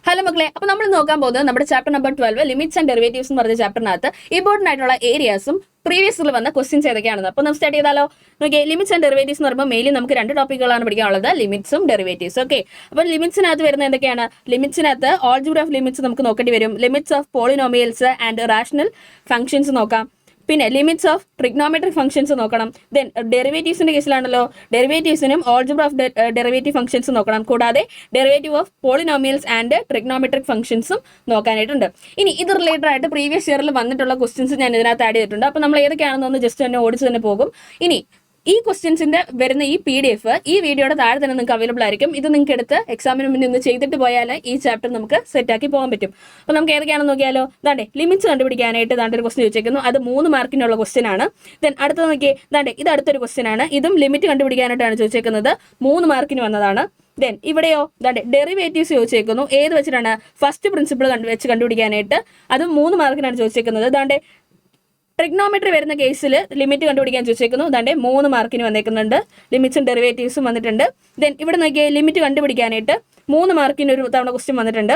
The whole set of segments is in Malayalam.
ഹലോ മക്കളെ, അപ്പോൾ നമ്മൾ നോക്കാൻ പോകുന്നത് നമ്മുടെ chapter number 12 limits and derivatives എന്ന് പറഞ്ഞ ചാപ്റ്ററിനകത്ത് ഇമ്പോർട്ടന്റ് ആയിട്ടുള്ള ഏരിയാസും പ്രീവിയസിൽ വന്ന ക്വസ്റ്റ്യൻസ് ഏതൊക്കെയാണെന്ന്. അപ്പോൾ നമുക്ക് സ്റ്റാർട്ട് ചെയ്താലോ? ഓക്കെ, ലിമിറ്റ്സ് ആൻഡ് ഡെറിവേറ്റീവ്സ് എന്ന് പറയുമ്പോൾ മെയിൻലി നമുക്ക് രണ്ട് ടോപ്പിക്കുകളാണ് പഠിക്കാനുള്ളത്, ലിമിറ്റ്സും ഡെറിവേറ്റീവ്സ്. ഓക്കെ, അപ്പോൾ ലിമിറ്റ്സിനകത്ത് വരുന്ന എന്തൊക്കെയാണ്? ലിമിറ്റ്സിനകത്ത് ഓൾജിബ്ര ഓഫ് ലിമിറ്റ്സ് നമുക്ക് നോക്കേണ്ടി വരും. Limits of polynomials and rational functions നോക്കാം. പിന്നെ ലിമിറ്റ്സ് ഓഫ് ട്രിഗ്നോമെട്രിക് ഫംഗ്ഷൻസ് നോക്കണം. ദെൻ ഡെറിവേറ്റീവ്സിന്റെ കേസിലാണല്ലോ, ഡെറിവേറ്റീവ്സിനും ഓൾജിബ്ര ഓഫ് ഡെറിവേറ്റീവ് ഫംഗ്ഷൻസ് നോക്കണം. കൂടാതെ derivative of polynomials and trigonometric ഫംഗ്ഷൻസും നോക്കാനായിട്ടുണ്ട്. ഇനി ഇത് റിലേറ്റഡ് ആയിട്ട് പ്രീവിയസ് ഇയറിൽ വന്നിട്ടുള്ള ക്വസ്റ്റ്യൻസ് ഞാൻ ഇതിനകത്ത് ആഡ് ചെയ്തിട്ടുണ്ട്. അപ്പോൾ നമ്മൾ ഏതൊക്കെയാണെന്നൊന്ന് ജസ്റ്റ് തന്നെ ഓടിച്ച് തന്നെ പോകും. ഇനി ഈ ക്വസ്റ്റ്യൻസിന്റെ വരുന്ന ഈ PDF ഈ വീഡിയോയുടെ താഴെ തന്നെ നിങ്ങൾക്ക് അവൈലബിൾ ആയിരിക്കും. ഇത് നിങ്ങൾക്ക് എടുത്ത് എക്സാമിന് മുന്നേ ഒന്ന് ചെയ്തിട്ട് പോയാൽ ഈ ചാപ്റ്റർ നമുക്ക് സെറ്റാക്കി പോകാൻ പറ്റും. അപ്പോൾ നമുക്ക് ഏതൊക്കെയാണെന്ന് നോക്കിയാലോ? ദാണ്ടെ ലിമിറ്റ്സ് കണ്ടുപിടിക്കാനായിട്ട് ഒരു ക്വസ്റ്റ്യൻ ചോദിച്ചേക്കുന്നു. അത് 3 മാർക്കിനുള്ള ക്വസ്റ്റ്യൻ ആണ്. ദെൻ അടുത്തത് നോക്കിയേ, ദാണ്ടെ ഇത് അടുത്തൊരു ക്വസ്റ്റ്യൻ ആണ്. ഇതും ലിമിറ്റ് കണ്ടുപിടിക്കാനായിട്ടാണ് ചോദിച്ചേക്കുന്നത്, 3 മാർക്കിന് വന്നതാണ്. ദെൻ ഇവിടെയോ ദാണ്ടെ ഡെറിവേറ്റീവ്സ് ചോദിച്ചേക്കുന്നു. ഏത് വെച്ചിട്ടാണ്? ഫസ്റ്റ് പ്രിൻസിപ്പിൾ വെച്ച് കണ്ടുപിടിക്കാനായിട്ട്, അതും 3 മാർക്കിനാണ് ചോദിച്ചേക്കുന്നത്. ദാണ്ടെ ട്രിഗ്നോമെട്രി വരുന്ന കേസിൽ ലിമിറ്റ് കണ്ടുപിടിക്കാൻ ചോദിച്ചേക്കുന്നു. ദാണ്ടെ 3 മാർക്കിന് വന്നേക്കുന്നുണ്ട്. ലിമിറ്റ്സും ഡെറിവേറ്റീവ്സും വന്നിട്ടുണ്ട്. ദെൻ ഇവിടെ നോക്കിയേ, ലിമിറ്റ് കണ്ടുപിടിക്കാനായിട്ട് 3 മാർക്കിന് ഒരു തവണ ക്വസ്റ്റ്യൻ വന്നിട്ടുണ്ട്.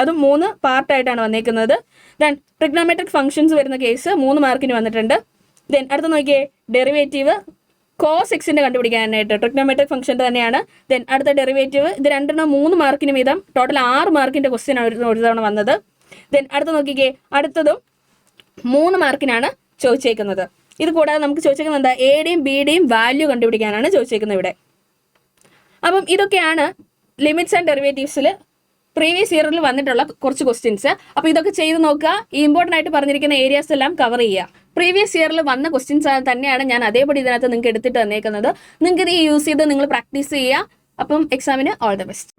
അതും 3 പാർട്ടായിട്ടാണ് വന്നേക്കുന്നത്. ദെൻ ട്രിഗ്നോമെട്രിക് ഫംഗ്ഷൻസ് വരുന്ന കേസ് 3 മാർക്കിന് വന്നിട്ടുണ്ട്. ദെൻ അടുത്ത് നോക്കിയേ, ഡെറിവേറ്റീവ് കോസ് എക്സിന്റെ കണ്ടുപിടിക്കാനായിട്ട് ട്രിഗ്നോമെട്രിക് ഫംഗ്ഷൻ്റെ തന്നെയാണ്. ദെൻ അടുത്ത ഡെറിവേറ്റീവ്, ഇത് രണ്ടെണ്ണം 3 മാർക്കിന് വീതം ടോട്ടൽ 6 മാർക്കിന്റെ ക്വസ്റ്റ്യൻ ആണ് ഒരു തവണ വന്നത്. ദെൻ അടുത്ത് നോക്കിക്കേ, അടുത്തതും 3 മാർക്കിനാണ് ചോദിച്ചേക്കുന്നത്. ഇത് കൂടാതെ നമുക്ക് ചോദിച്ചേക്കുന്നത് എന്താ? എയുടെയും ബിയുടെയും വാല്യൂ കണ്ടുപിടിക്കാനാണ് ചോദിച്ചേക്കുന്നത് ഇവിടെ. അപ്പം ഇതൊക്കെയാണ് ലിമിറ്റ്സ് ആൻഡ് ഡെറിവേറ്റീവ്സിൽ പ്രീവിയസ് ഇയറിൽ വന്നിട്ടുള്ള കുറച്ച് ക്വസ്റ്റ്യൻസ്. അപ്പോൾ ഇതൊക്കെ ചെയ്ത് നോക്കുക. ഈ ഇമ്പോർട്ടൻ്റ് ആയിട്ട് പറഞ്ഞിരിക്കുന്ന ഏരിയാസ് എല്ലാം കവർ ചെയ്യുക. പ്രീവിയസ് ഇയറിൽ വന്ന ക്വസ്റ്റ്യൻസ് തന്നെയാണ് ഞാൻ അതേപടി ഇതിനകത്ത് നിങ്ങൾക്ക് എടുത്തിട്ട് തന്നേക്കുന്നത്. നിങ്ങൾക്ക് ഇത് യൂസ് ചെയ്ത് നിങ്ങൾ പ്രാക്ടീസ് ചെയ്യുക. അപ്പം എക്സാമിന് ഓൾ ദ ബെസ്റ്റ്.